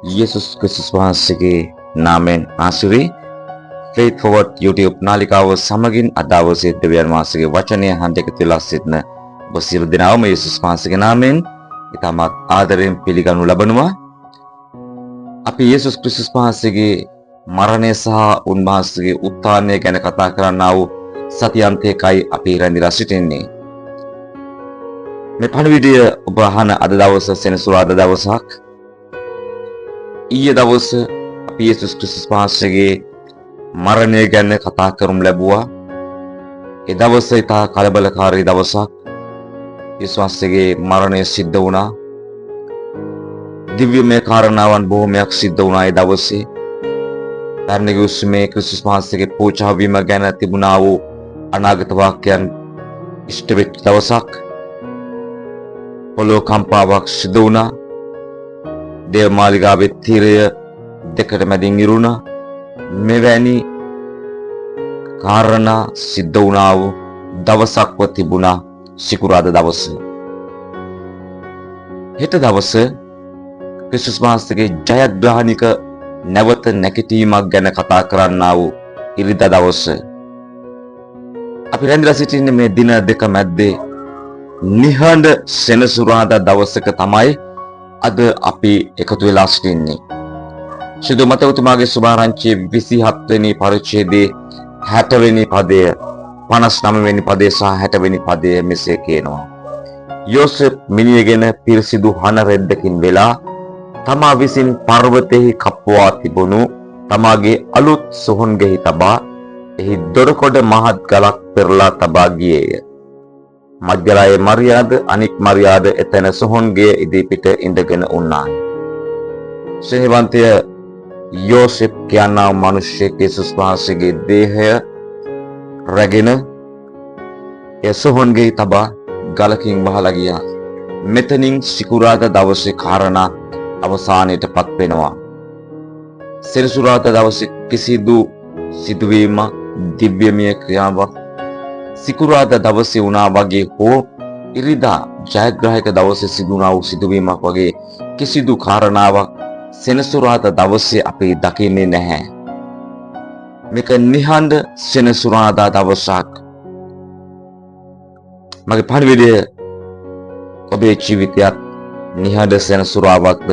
යේසුස් ක්‍රිස්තුස් වහන්සේගේ නාමයෙන් ආශිර්වාදයි. Faith Forward YouTube නාලිකාව සමගින් අද දවසේ දෙවියන් වහන්සේගේ වචනය අහන්න එකතු වෙලා සිටින ඔබ සියලු දෙනාම යේසුස් වහන්සේගේ නාමයෙන් ඉතාමත් ආදරයෙන් පිළිගනු ලබනවා. අපි යේසුස් ක්‍රිස්තුස් වහන්සේගේ මරණය සහ උන්වහන්සේගේ උත්ථානය ගැන කතා කරන්නා වූ සතියන්තයකයි අපි රැඳිලා සිටින්නේ. මේ පණිවිඩය ඔබ අහන අද දවස සෙනසුරාදා දවසක්. ඊයේ දවස අපි යේසුස් ක්‍රිස්තුස් වහන්සේගේ මරණය ගැන කතා කරමු ලැබුවා. ඒ දවස ඉතා කලබලකාරී දවසක්. යේසුස් වහන්සේගේ මරණය සිද්ධ වුණා. දිව්‍යමය කාරණාවන් බොහොමයක් සිද්ධ වුණා ඒ දවසේ. පැරණිගේ උස්මේ ක්‍රිස්තුස් වහන්සේගේ පූජා වීම ගැන තිබුණා වූ අනාගත වාක්‍යයන් ඉෂ්ට වෙච්ච දවසක්. පොළොව කම්පාවක් සිදු වුණා. දේව මාලිගාවේ තීරය දෙකට මැදින් ඉරුණා. මෙවැනි කාරණා සිද්ධ වුණා වූ දවසක්ව තිබුණා සිකුරාදා දවස. හෙට දවස ක්‍රිස්තුස් වහන්සේගේ ජයග්‍රහණික නැවත නැගිටීමක් ගැන කතා කරන්නා වූ ඉරිදා දවස. අපි රැඳිලා සිටින්නේ මේ දින දෙක මැද්දේ නිහඬ සෙනසුරාදා දවසක තමයි අද අපි එකතු වෙලා සිටින්නේ. ශුද්ධ මතවතුමාගේ සුභාරංචියේ 27 වෙනි පරිච්ඡේදයේ 60 වෙනි පදය 59 වෙනි පදය සහ 60 වෙනි පදය මෙසේ කියනවා. යෝසෙප් මිනියගෙන පිරිසිදු හන රෙද්දකින් වෙලා තමා විසින් පර්වතෙහි කප්පවා තිබුණු තමාගේ අලුත් සොහොන්ගෙහි තබා එහි දොරකොඩ මහත් ගලක් පෙරලා තබා ගියේය. මධ්‍යරායේ මරියාද අනික් මරියාද එතන සොහොන්ගේ ඉදිරිපිට ඉඳගෙන උන්නාය. ස්නේහවන්තය යෝසෙප් කියනා මිනිසෙක් යේසුස් වහන්සේගේ දේහය රැගෙන ඒ සොහොන්ගේ තබා ගලකින් වහලා ගියා. මෙතනින් සිකුරාදා දවසේ කාරණා අවසානයටපත් වෙනවා. සෙනසුරාදා දවසේ කිසිදු සිදුවීමක් දිව්‍යමය ක්‍රියාවක් සිකුරාදා දවසේ වුණා වගේ හෝ ඉරිදා ජයග්‍රාහක දවසේ සිදුනා වූ සිදුවීමක් වගේ කිසිදු කාරණාවක් සෙනසුරාදා දවසේ අපි දකින්නේ නැහැ. මේක නිහඬ සෙනසුරාදා දවසක්. මගේ පණිවිඩය ඔබේ ජීවිතයත් නිහඬ සෙනසුරාදාවක්ද?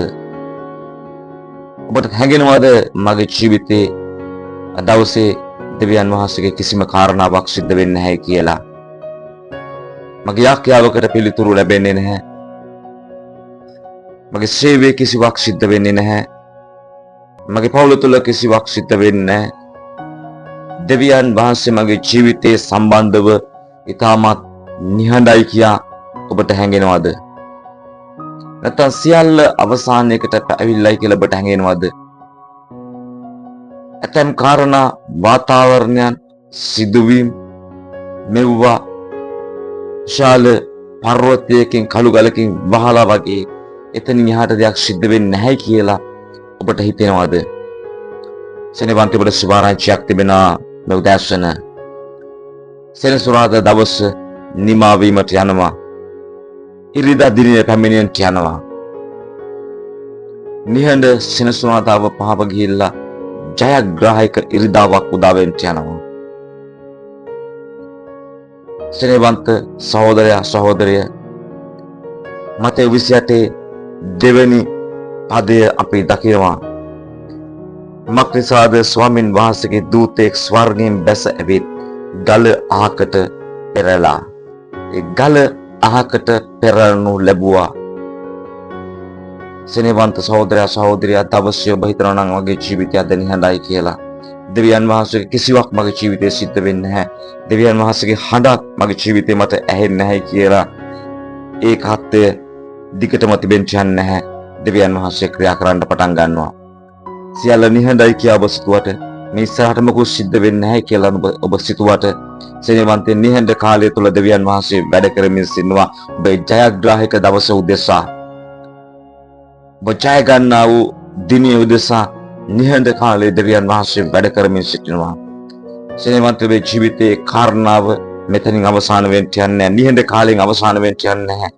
ඔබට හැඟෙනවද මගේ ජීවිතේ දවසේ දෙවියන් වහන්සේගේ කිසිම කාරණාවක් සිද්ධ වෙන්නේ නැහැ කියලා? මගේ යාඥාවකට පිළිතුරු ලැබෙන්නේ නැහැ. මගේ සේවයේ කිසිවක් සිද්ධ වෙන්නේ නැහැ. මගේ පවුල තුළ කිසිවක් සිද්ධ වෙන්නේ නැහැ. දෙවියන් වහන්සේ මගේ ජීවිතයේ සම්බන්ධව ඉතාමත් නිහඬයි කියා ඔබට හැඟෙනවද? නැත්නම් සියල්ල අවසානයකට ඇවිල්ලායි කියලා ඔබට හැඟෙනවද? ඇතැම් කාරණා වාතාවරණයන් සිදුවීම් මෙව්වා ශාල පර්වතයකින් කළු ගලකින් වහලා වගේ එතනින් එහාට දෙයක් සිද්ධ වෙන්නේ නැහැ කියලා ඔබට හිතෙනවද? සෙනවන්ත ඔබට සුභාරංචියක් තිබෙනවා. මේ උදෑසන සෙනසුරාදා දවස නිමා වීමට යනවා. ඉරිදා දිනේ පැමිණෙන්නට යනවා. නිහඬ සෙනසුරාදාව පහව ගිහිල්ලා ජයග්‍රාහක ඉරිදාවක් උදා වෙන්න යනවා. සෙනවන්ත සහෝදරයා සහෝදරිය මතේ 28 දෙවැනි පදය අපි දකිනවා. මක්නිසාද ස්වාමින් වහන්සේගේ දූතෙක් ස්වර්ගයෙන් බැස ඇවිත් ගල අහකට පෙරලා. ඒ ගල අහකට පෙරලනු ලැබුවා. සෙනවන්ත සහෝදරයා සහෝදරිය දවසේ ඔබ හිතනවා නම් වගේ ජීවිතය අද නිහඬයි කියලා. දෙවියන් වහන්සේගේ කිසිවක් මගේ ජීවිතේ සිද්ධ වෙන්නේ නැහැ. දෙවියන් වහන්සේගේ හඬක් මගේ ජීවිතේ මට ඇහෙන්නේ නැහැ කියලා ඒ කත්ය දිගටම තිබෙන්න යන්නේ නැහැ. දෙවියන් වහන්සේ ක්‍රියා කරන්න පටන් ගන්නවා. සියල්ල නිහඬයි කියලා ඔබ සිතුවට මේ ඉස්සරහට මොකුත් සිද්ධ වෙන්නේ නැහැ කියලා ඔබ සිතුවට සෙනවන්තේ නිහඬ කාලය තුල දෙවියන් වහන්සේ වැඩ කරමින් සිටිනවා. ඔබේ ජයග්‍රාහක දවස උදෙසා ඔබ ජය ගන්නා වූ දිනය උදෙසා නිහඬ කාලයේ දෙවියන් වහන්සේ වැඩ කරමින් සිටිනවා. සෙනවන්ත ඔබේ ජීවිතයේ කාරණාව මෙතනින් අවසාන වෙන්න යන්නේ නැහැ. නිහඬ කාලයෙන් අවසාන වෙන්න යන්නේ නැහැ.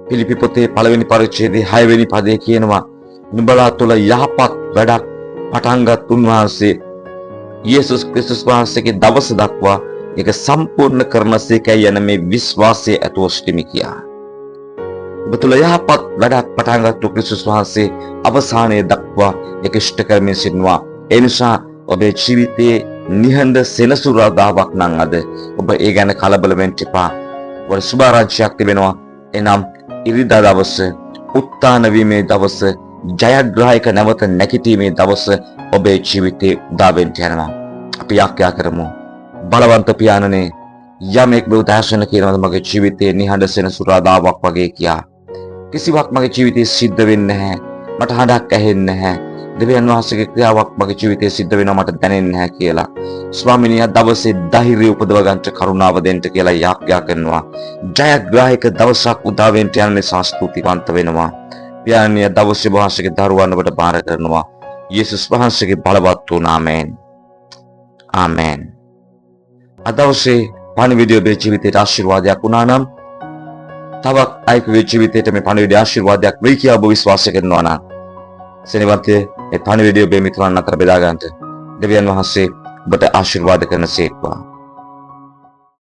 පිලිපි පොතේ 1 වෙනි පරිච්ඡේදයේ 6 වෙනි පදයේ කියනවා නුඹලා තුළ යහපත් වැඩක් පටන්ගත් උන්වහන්සේ යේසුස් ක්‍රිස්තුස් වහන්සේගේ දවස දක්වා ඒක සම්පූර්ණ කරන සේකයි යන මේ විශ්වාසය ඇතුව සිටිමි කියා. ඔබ තුළ යහපත් වැඩක් පටන්ගත්තු ක්‍රිස්තුස් වහන්සේ අවසානයේ දක්වා ඒක ඉෂ්ට කරමින් සිටිනවා. ඒ නිසා ඔබේ ජීවිතයේ නිහඬ සෙනසුරාදාවක් නම් අද ඔබ ඒ ගැන කලබල වෙන්න එපා. ඔබ සුභාරංචියක් තිබෙනවා. එනම් ඉරිදා දවස, උත්ථාන වීමේ දවස, ජයග්‍රාහක නැවත නැගිටීමේ දවස ඔබේ ජීවිතේ උදා වෙන්න යනවා. අපි යාඥා කරමු. බලවන්ත පියාණනේ, යමෙක් බුදාසන කියනවාද මගේ ජීවිතේ නිහඬ සෙනසුරාදාවක් වගේ කියා. කිසිවක් මගේ ජීවිතේ සිද්ධ වෙන්නේ නැහැ. මට හඬක් ඇහෙන්නේ නැහැ. දෙවියන් වහන්සේගේ ක්‍රියාවක් මගේ ජීවිතේ සිද්ධ වෙනවා මට දැනෙන්නේ නැහැ කියලා. ස්වාමිනිය දවසේ ධෛර්යය උපදව ගන්නට කරුණාව දෙන්න කියලා යාඥා කරනවා. ජයග්‍රාහක දවසක් උදා වෙන්න යන නිසා ස්තුතිවන්ත වෙනවා. පියාණිය දවසේ වහන්සේගේ දරුවන් ඔබට බාර කරනවා. යේසුස් වහන්සේගේ බලවත් වූ නාමයෙන්. ආමෙන්. අදවසේ පණිවිඩය ඔබේ ජීවිතයට ආශිර්වාදයක් වුණා නම් තවත් අයෙකුගේ ජීවිතයට මේ පණිවිඩය ආශිර්වාදයක් වෙයි කියලා ඔබ විශ්වාස කරනවා නම් සෙනෙවන්තයේ මේ පණිවිඩය ඔබේ මිතුරන් අතර බෙදා ගන්නට දෙවියන් වහන්සේ ඔබට ආශිර්වාද කරන සේක්වා.